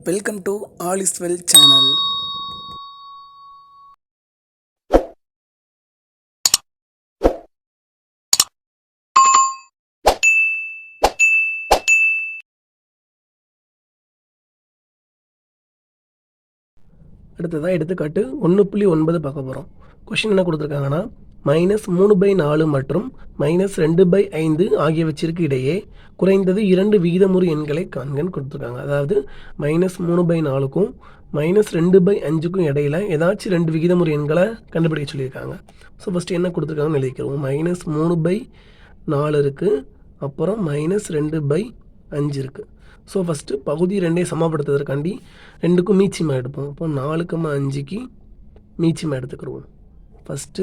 Welcome to all is well channel. அடுத்ததாக எடுத்துக்காட்டு 1.9 பார்க்க போகிறோம். கொஷின் என்ன கொடுத்துருக்காங்கன்னா, -3/4 மற்றும் -2/5 ஆகியவற்றிற்கு இடையே குறைந்தது 2 விகிதமுறு எண்களை காண்கன்னு கொடுத்துருக்காங்க. அதாவது -3/4க்கும் -2/5க்கும் இடையில ஏதாச்சும் 2 விகிதமுறு எண்களை கண்டுபிடிக்க சொல்லியிருக்காங்க. ஸோ ஃபஸ்ட்டு என்ன கொடுத்துருக்காங்கன்னு எழுதிக்கிறோம். -3/4 இருக்குது, அப்புறம் -2/5 இருக்குது. ஸோ ஃபஸ்ட்டு பகுதி ரெண்டையும் சமப்படுத்துவதற்காண்டி ரெண்டுக்கும் மீச்சியமாக எடுப்போம். அப்போ 4,5க்கு மீச்சியமாக எடுத்துக்கிடுவோம். ஃபஸ்ட்டு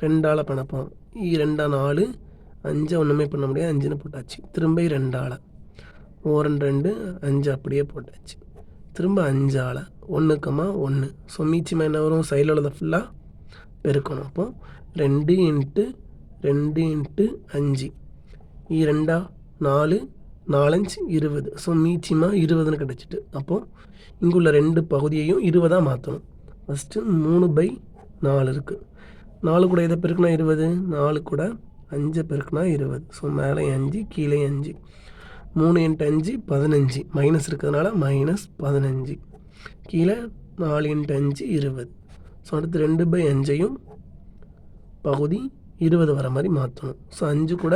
2ஆல் பண்ணப்போம். 2 4, 5 ஒன்றுமே பண்ண முடியாது, 5ன்னு போட்டாச்சு. திரும்ப 2ஆல் 2 5 அப்படியே போட்டாச்சு. திரும்ப 5ஆல் 1,1. ஸோ மீச்சியமாக என்ன வரும்? சைடில் உள்ளதை ஃபுல்லாக பெருக்கணும். அப்போ 2 × 2 × 5 2 4 4 5 20. ஸோ மீச்சியமாக 20ன்னு கிடச்சிட்டு. அப்போது இங்குள்ள ரெண்டு பகுதியையும் 20ஆக மாற்றணும். ஃபஸ்ட்டு 3/4 இருக்குது. 4 கூட எதை பெருக்குனா 20, 4 கூட 5 பெருக்குனா 20. ஸோ மேலே 5 கீழே 5. 3 × 5 15. மைனஸ் இருக்கிறதுனால -15. கீழே 4 × 5 20. ஸோ அடுத்து 2/5ஐயும் பகுதி 20 வர மாதிரி மாற்றணும். ஸோ 5 கூட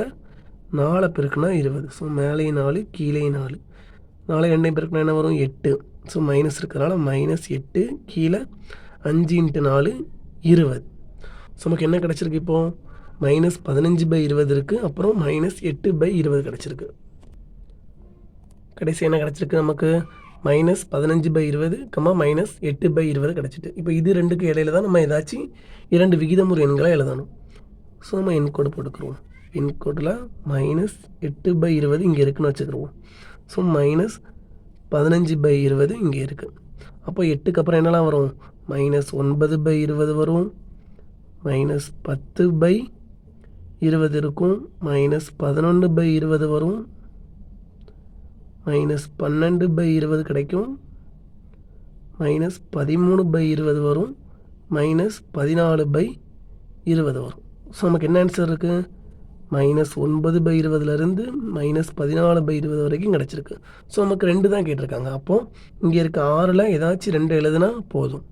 4 பெருக்குனா 20. ஸோ மேலே 4 கீழே 4. 4 2 பெருக்குனா என்ன வரும்? 8. ஸோ மைனஸ் இருக்கிறதுனால -8 கீழே 5 × 4 20. ஸோ நமக்கு என்ன கிடச்சிருக்கு? இப்போது -15/20 இருக்குது, அப்புறம் -8/20 கிடச்சிருக்கு. கடைசி என்ன கிடச்சிருக்கு நமக்கு? -15/20, -8/20 கிடச்சிட்டு. இப்போ இது ரெண்டுக்கு இடையில தான் நம்ம ஏதாச்சும் 2 விகிதமுறு எண்களை எழுதணும். ஸோ நம்ம எண்கோடு போட்டுக்கிறோம். எண்கோட்டில் -8/20 இங்கே இருக்குன்னு வச்சுக்கிடுவோம். ஸோ -15/20 இங்கே இருக்குது. அப்போ 8க்கு அப்புறம் என்னெல்லாம் வரும்? -9/20 வரும், -10/20 இருக்கும், -11/20 வரும், -12/20 கிடைக்கும், -13/20 வரும், -14/20 வரும். ஸோ நமக்கு என்ன ஆன்சர் இருக்குது? -9/20லேருந்து -14/20 வரைக்கும் கிடச்சிருக்கு. ஸோ நமக்கு 2 தான் கேட்டிருக்காங்க. அப்போது இங்கே இருக்க 6ல் ஏதாச்சும் 2 எழுதுனா போதும்.